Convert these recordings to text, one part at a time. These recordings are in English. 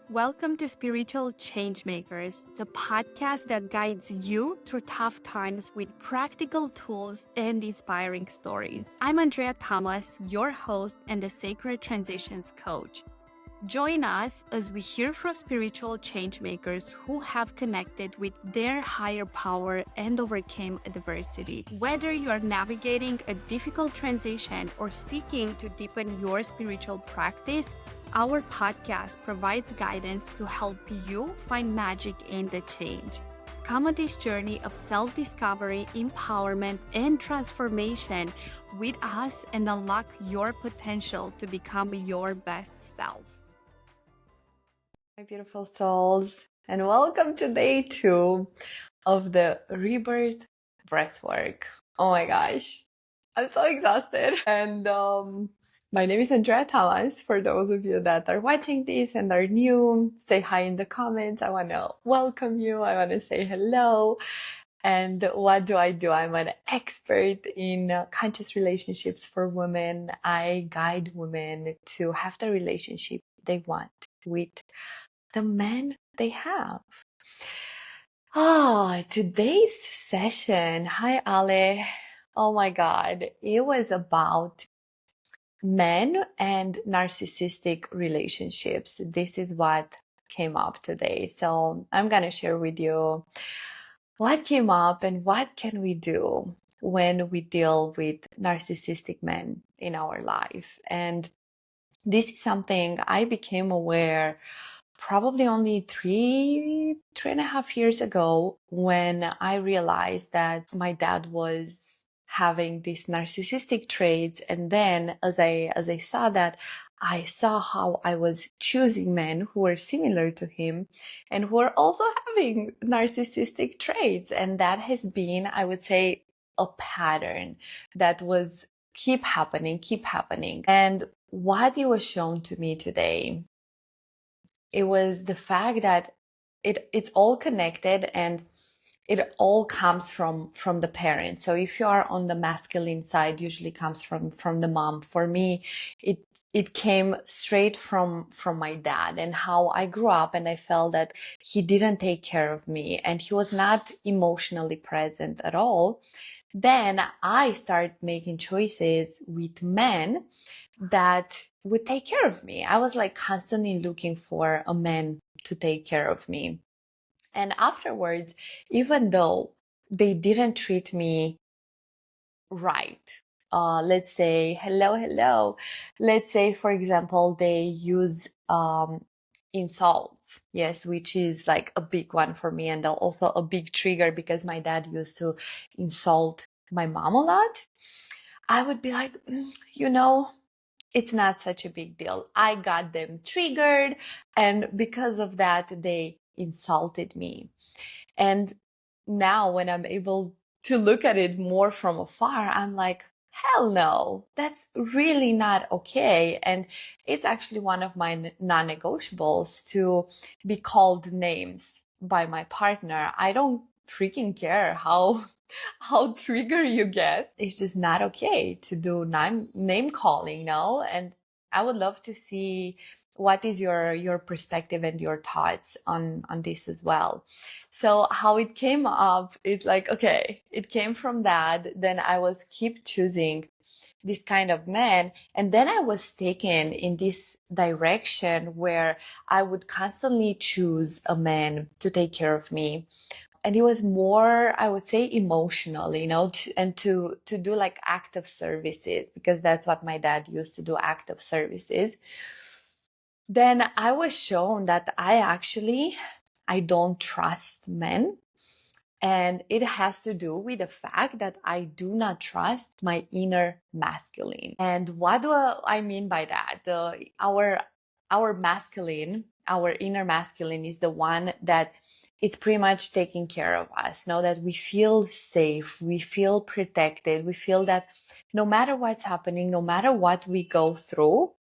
Welcome to Spiritual Changemakers, the podcast that guides you through tough times with practical tools and inspiring stories. I'm Andreea Tamas, your host and the Sacred Transitions Coach. Join us as we hear from spiritual changemakers who have connected with their higher power and overcame adversity. Whether you are navigating a difficult transition or seeking to deepen your spiritual practice, our podcast provides guidance to help you find magic in the change. Come on this journey of self-discovery, empowerment, and transformation with us and unlock your potential to become your best self. My beautiful souls, and welcome to day 2 of the Rebirth Breathwork. Oh my gosh, I'm so exhausted. And my name is Andreea Tamas. For those of you that are watching this and are new, say hi in the comments. I want to welcome you. I want to say hello. And what do? I'm an expert in conscious relationships for women. I guide women to have the relationship they want with the men they have. Today's session, hi Ale. Oh my God, it was about men and narcissistic relationships. This is what came up today. So I'm going to share with you what came up and what can we do when we deal with narcissistic men in our life. And this is something I became aware probably only three and a half years ago, when I realized that my dad was having these narcissistic traits. And then as I saw that, I saw how I was choosing men who were similar to him and who are also having narcissistic traits. And that has been, I would say, a pattern that was keep happening. And what it was shown to me today, it was the fact that it's all connected and it all comes from the parents. So if you are on the masculine side, usually comes from the mom. For me, it came straight from my dad and how I grew up, and I felt that he didn't take care of me and he was not emotionally present at all. Then I started making choices with men that would take care of me. I was like constantly looking for a man to take care of me. And afterwards, even though they didn't treat me right, let's say, hello. Let's say, for example, they use insults, yes, which is like a big one for me, and also a big trigger because my dad used to insult my mom a lot. I would be like, it's not such a big deal. I got them triggered, and because of that, they insulted me. And now when I'm able to look at it more from afar, I'm like, hell no, that's really not okay. And it's actually one of my non-negotiables to be called names by my partner. I don't freaking care how trigger you get. It's just not okay to do name calling, no? And I would love to see what is your perspective and your thoughts on this as well. So how it came up, it's like, okay, it came from that. Then I was keep choosing this kind of man. And then I was taken in this direction where I would constantly choose a man to take care of me. And it was more, I would say, emotional, to do like active services, because that's what my dad used to do, active services. Then I was shown that I don't trust men. And it has to do with the fact that I do not trust my inner masculine. And what do I mean by that? Our masculine, our inner masculine is the one that it's pretty much taking care of us. Know that we feel safe, we feel protected, we feel that no matter what's happening, no matter what we go through,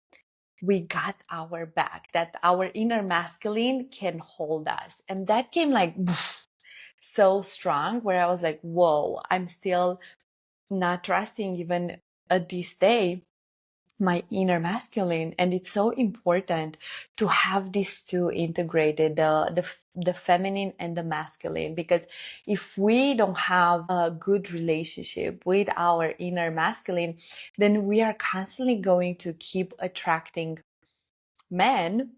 we got our back, that our inner masculine can hold us. And that came like so strong, where I was like, whoa, I'm still not trusting even at this day my inner masculine. And it's so important to have these two integrated, the feminine and the masculine, because if we don't have a good relationship with our inner masculine, then we are constantly going to keep attracting men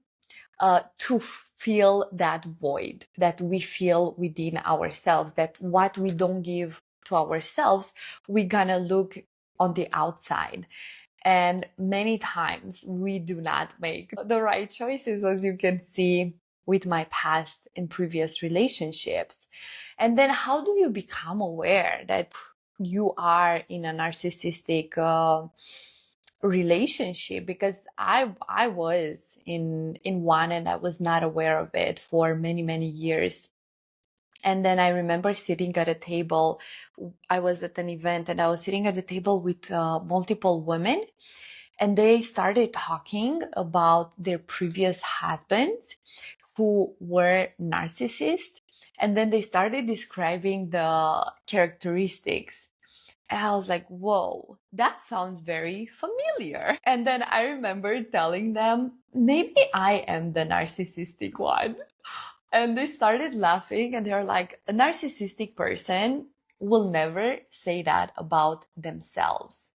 to feel that void that we feel within ourselves, that what we don't give to ourselves, we're gonna look on the outside. And many times we do not make the right choices, as you can see with my past and previous relationships. And then how do you become aware that you are in a narcissistic relationship? Because I was in one, and I was not aware of it for many years. And then I remember sitting at a table. I was at an event and I was sitting at a table with multiple women, and they started talking about their previous husbands who were narcissists. And then they started describing the characteristics. And I was like, whoa, that sounds very familiar. And then I remember telling them, maybe I am the narcissistic one. And they started laughing, and they're like, a narcissistic person will never say that about themselves.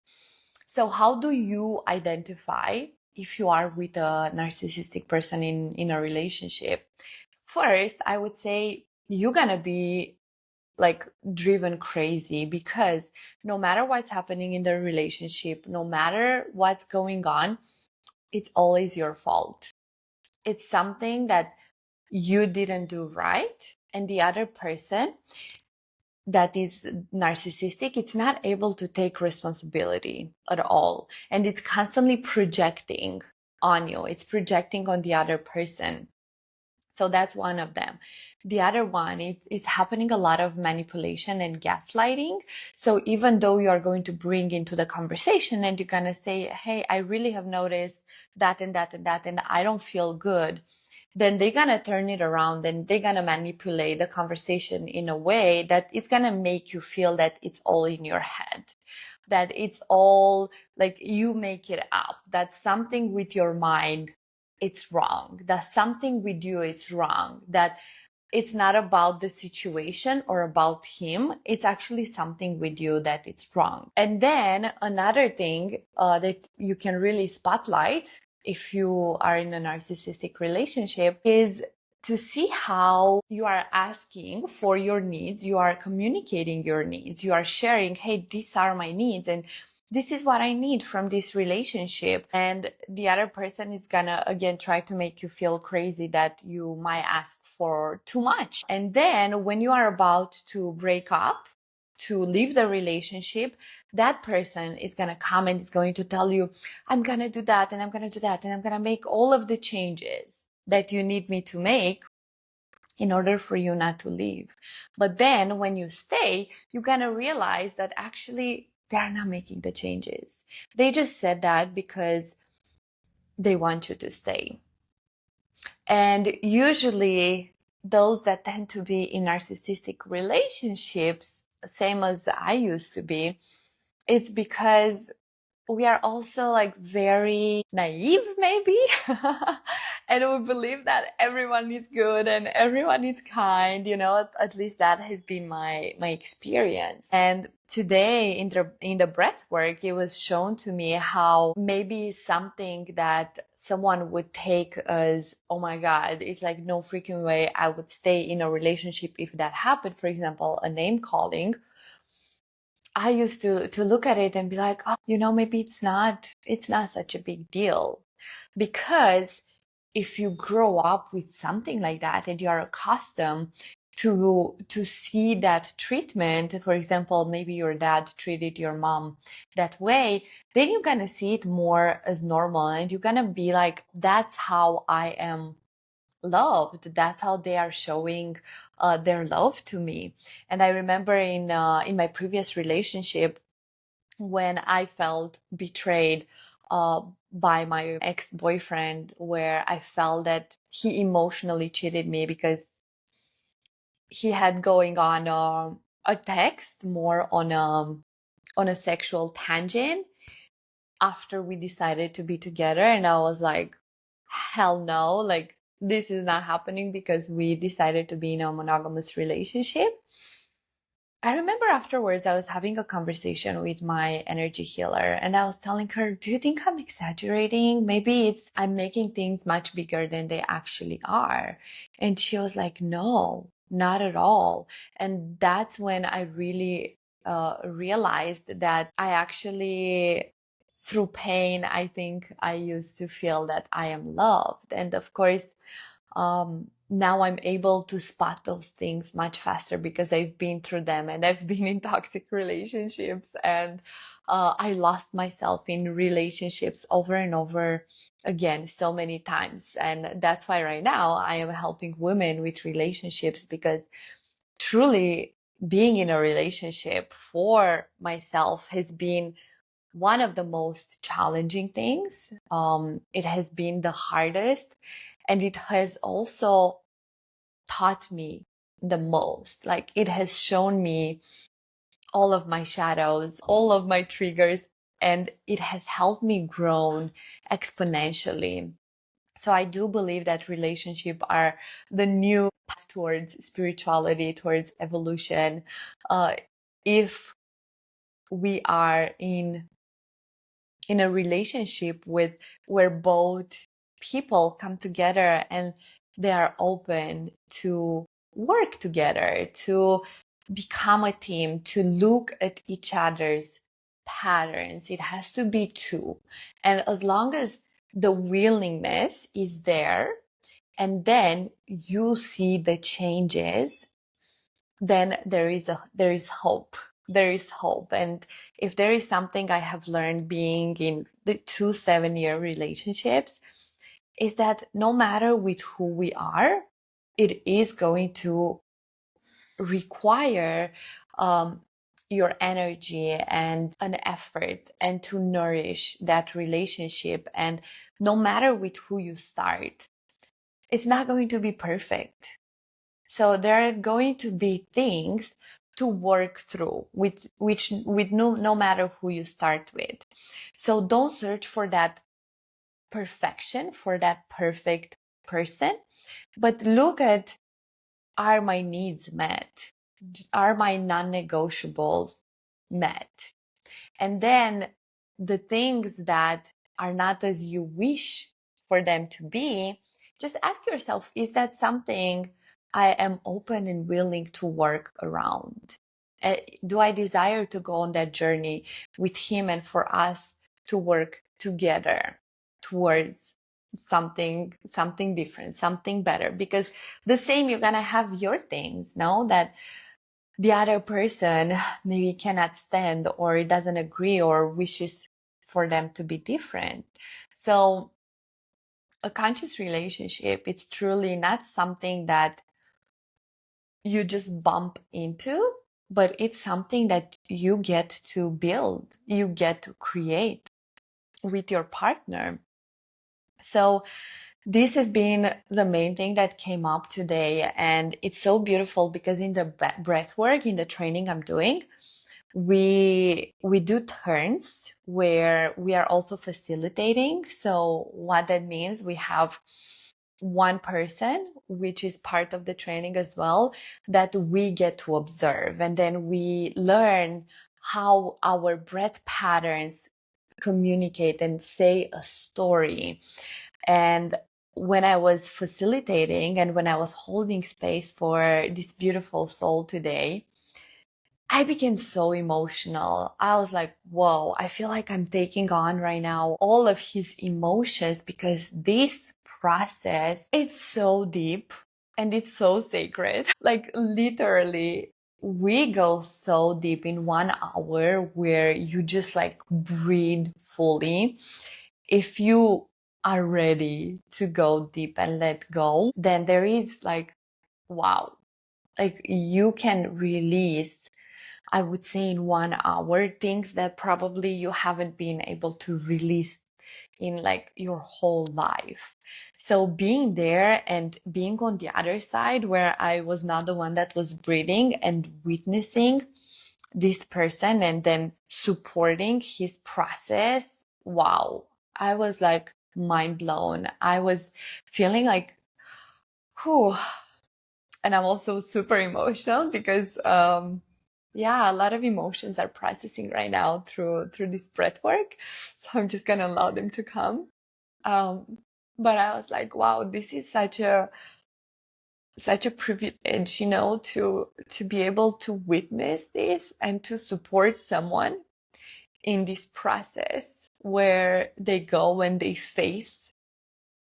So how do you identify if you are with a narcissistic person in a relationship? First, I would say you're gonna be like driven crazy, because no matter what's happening in the relationship, no matter what's going on, it's always your fault. It's something that you didn't do right, and the other person that is narcissistic, it's not able to take responsibility at all, and it's constantly projecting on you, it's projecting on the other person. So that's one of them. The other one is happening a lot of manipulation and gaslighting. So even though you are going to bring into the conversation and you're going to say, hey, I really have noticed that and that and that, and I don't feel good, then they're going to turn it around and they're going to manipulate the conversation in a way that it's going to make you feel that it's all in your head, that it's all like you make it up, that something with your mind, it's wrong, that something with you, it's wrong, that it's not about the situation or about him, it's actually something with you that it's wrong. And then another thing that you can really spotlight if you are in a narcissistic relationship is to see how you are asking for your needs, you are communicating your needs, you are sharing, hey, these are my needs and this is what I need from this relationship. And the other person is gonna, again, try to make you feel crazy that you might ask for too much. And then when you are about to break up, to leave the relationship, that person is going to come and is going to tell you, I'm going to do that and I'm going to do that and I'm going to make all of the changes that you need me to make in order for you not to leave. But then when you stay, you're going to realize that actually they're not making the changes. They just said that because they want you to stay. And usually those that tend to be in narcissistic relationships, same as I used to be, it's because we are also like very naive maybe and we believe that everyone is good and everyone is kind, at least that has been my experience. And today in the breath work, it was shown to me how maybe something that someone would take as, oh my God, it's like no freaking way I would stay in a relationship if that happened, for example, a name calling. I used to look at it and be like, oh, maybe it's not such a big deal. Because if you grow up with something like that and you are accustomed to see that treatment, for example, maybe your dad treated your mom that way, then you're going to see it more as normal and you're going to be like, that's how I am loved, that's how they are showing their love to me. And I remember in my previous relationship, when I felt betrayed by my ex-boyfriend, where I felt that he emotionally cheated me because he had going on a text more on a sexual tangent. after we decided to be together, and I was like, hell no, like this is not happening because we decided to be in a monogamous relationship. I remember afterwards I was having a conversation with my energy healer, and I was telling her, do you think I'm exaggerating? Maybe I'm making things much bigger than they actually are. And she was like, no, not at all. And that's when I really realized that I actually, through pain, I think I used to feel that I am loved. And of course, now I'm able to spot those things much faster because I've been through them, and I've been in toxic relationships, and I lost myself in relationships over and over again so many times. And that's why right now I am helping women with relationships, because truly being in a relationship for myself has been one of the most challenging things. It has been the hardest, and it has also taught me the most. Like, it has shown me all of my shadows, all of my triggers, and it has helped me grow exponentially. So I do believe that relationships are the new path towards spirituality, towards evolution. If we are in a relationship with where both people come together and they are open to work together, to become a team, to look at each other's patterns. It has to be two. And as long as the willingness is there, and then you see the changes, then there is hope. There is hope. And if there is something I have learned being in the 2 7-year relationships, is that no matter with who we are, it is going to require your energy and an effort, and to nourish that relationship. And no matter with who you start, it's not going to be perfect. So there are going to be things to work through with no matter who you start with. So don't search for that perfection, for that perfect person, but look at, are my needs met? Are my non-negotiables met? And then the things that are not as you wish for them to be, just ask yourself, is that something I am open and willing to work around? Do I desire to go on that journey with him, and for us to work together towards something different, something better? Because the same, you're gonna have your things, no, that the other person maybe cannot stand or doesn't agree or wishes for them to be different. So a conscious relationship, it's truly not something that you just bump into, but it's something that you get to build, you get to create with your partner. So this has been the main thing that came up today. And it's so beautiful because in the breath work, in the training I'm doing, we do turns where we are also facilitating. So what that means, we have one person, which is part of the training as well, that we get to observe. And then we learn how our breath patterns communicate and say a story. And when I was facilitating and when I was holding space for this beautiful soul today, I became so emotional. I was like, whoa, I feel like I'm taking on right now all of his emotions, because this process, it's so deep and it's so sacred. Like, literally, we go so deep in 1 hour where you just like breathe fully. If you are ready to go deep and let go, then there is like, wow, like you can release, I would say, in 1 hour, things that probably you haven't been able to release in like your whole life. So being there and being on the other side, where I was not the one that was breathing and witnessing this person and then supporting his process wow, I was like mind blown. I was feeling like, whew. And I'm also super emotional because, yeah, a lot of emotions are processing right now through this breath work. So I'm just gonna allow them to come. Um, but I was like, wow, this is such a privilege, to be able to witness this and to support someone in this process where they go and they face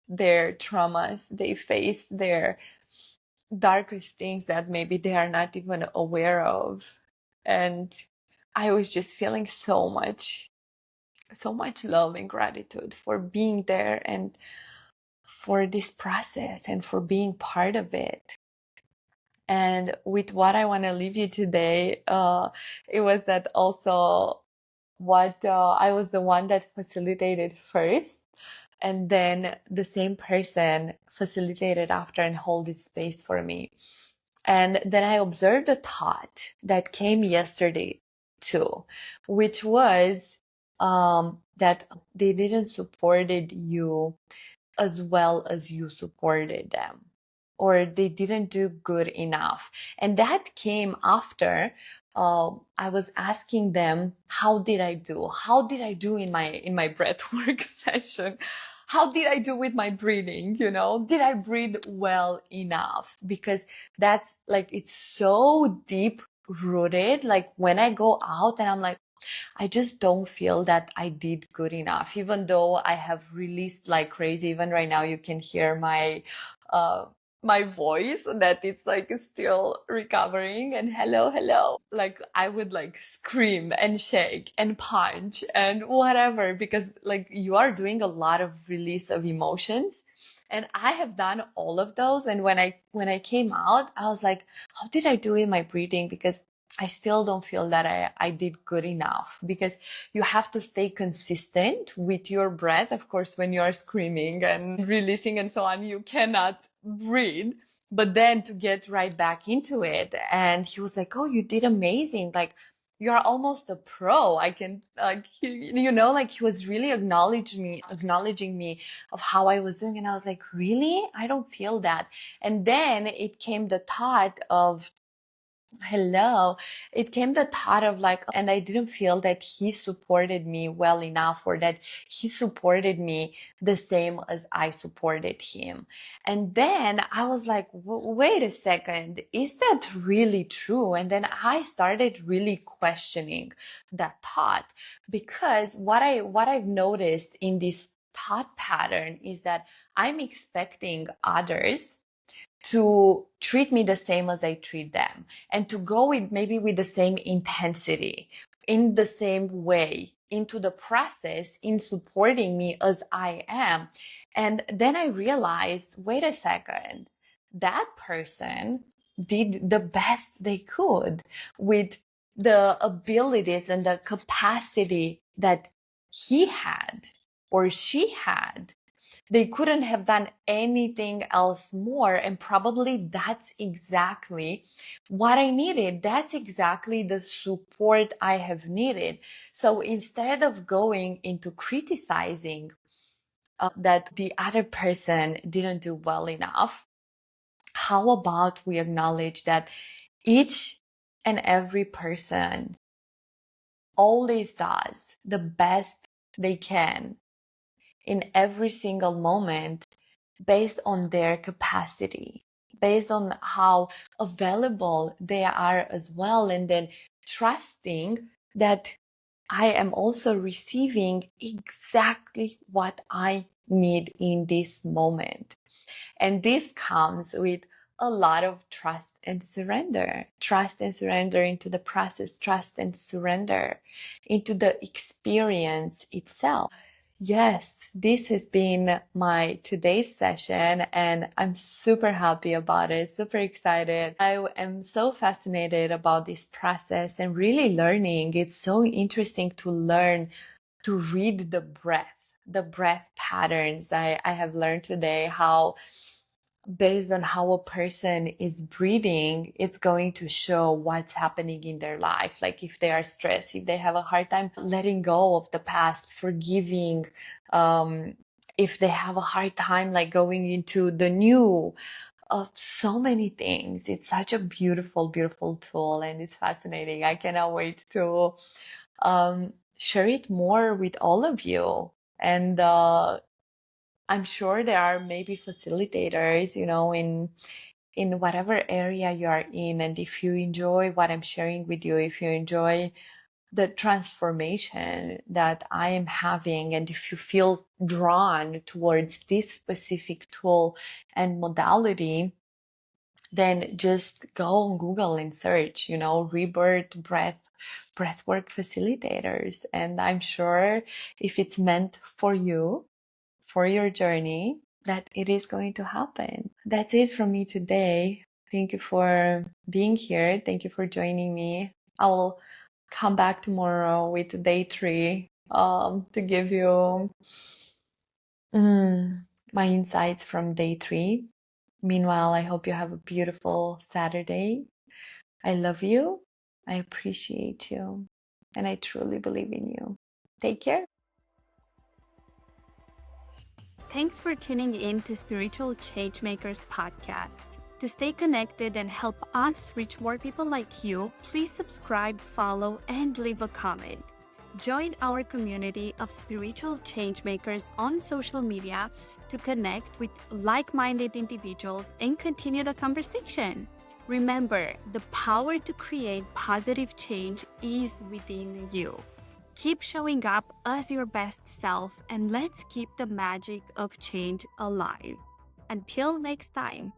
their traumas, they face their darkest things that maybe they are not even aware of. And I was just feeling so much love and gratitude for being there and for this process and for being part of it. And with what I want to leave you today, it was that also what I was the one that facilitated first, and then the same person facilitated after and hold this space for me. And then I observed a thought that came yesterday too, which was that they didn't supported you as well as you supported them, or they didn't do good enough. And that came after I was asking them, how did I do? How did I do in my breathwork session? How did I do with my breathing? Did I breathe well enough? Because that's like, it's so deep rooted. Like when I go out and I'm like, I just don't feel that I did good enough, even though I have released like crazy. Even right now, you can hear uh, my voice that it's like still recovering. And hello, hello. Like I would like scream and shake and punch and whatever, because like you are doing a lot of release of emotions. And I have done all of those. And when I came out, I was like, how did I do in my breathing? Because I still don't feel that I did good enough, because you have to stay consistent with your breath. Of course, when you are screaming and releasing and so on, you cannot breathe, but then to get right back into it. And he was like, oh, you did amazing. Like, you are almost a pro. I can, like, like he was really acknowledging me of how I was doing. And I was like, really? I don't feel that. And then it came the thought of, hello, it came the thought of like, and I didn't feel that he supported me well enough, or that he supported me the same as I supported him. And then I was like, wait a second, is that really true? And then I started really questioning that thought, because what I've noticed in this thought pattern is that I'm expecting others to treat me the same as I treat them, and to go with the same intensity, in the same way, into the process in supporting me as I am. And then I realized, wait a second, that person did the best they could with the abilities and the capacity that he had or she had. They couldn't have done anything else more. And probably that's exactly what I needed. That's exactly the support I have needed. So instead of going into criticizing that the other person didn't do well enough, how about we acknowledge that each and every person always does the best they can in every single moment, based on their capacity, based on how available they are as well. And then trusting that I am also receiving exactly what I need in this moment. And this comes with a lot of trust and surrender into the process, trust and surrender into the experience itself. Yes, this has been my today's session, and I'm super happy about it, super excited. I am so fascinated about this process and really learning. It's so interesting to learn to read the breath patterns. I have learned today how based on how a person is breathing, it's going to show what's happening in their life. Like if they are stressed, if they have a hard time letting go of the past, forgiving, if they have a hard time like going into the new, of so many things. It's such a beautiful, beautiful tool, and it's fascinating. I cannot wait to share it more with all of you. And I'm sure there are maybe facilitators, in whatever area you are in. And if you enjoy what I'm sharing with you, if you enjoy the transformation that I am having, and if you feel drawn towards this specific tool and modality, then just go on Google and search, Rebirth Breathwork facilitators. And I'm sure if it's meant for you, for your journey, that it is going to happen. That's it from me today. Thank you for being here. Thank you for joining me. I will come back tomorrow with day 3 to give you my insights from day 3. Meanwhile, I hope you have a beautiful Saturday. I love you. I appreciate you. And I truly believe in you. Take care. Thanks for tuning in to Spiritual Changemakers podcast. To stay connected and help us reach more people like you, please subscribe, follow, and leave a comment. Join our community of spiritual changemakers on social media to connect with like-minded individuals and continue the conversation. Remember, the power to create positive change is within you. Keep showing up as your best self, and let's keep the magic of change alive. Until next time.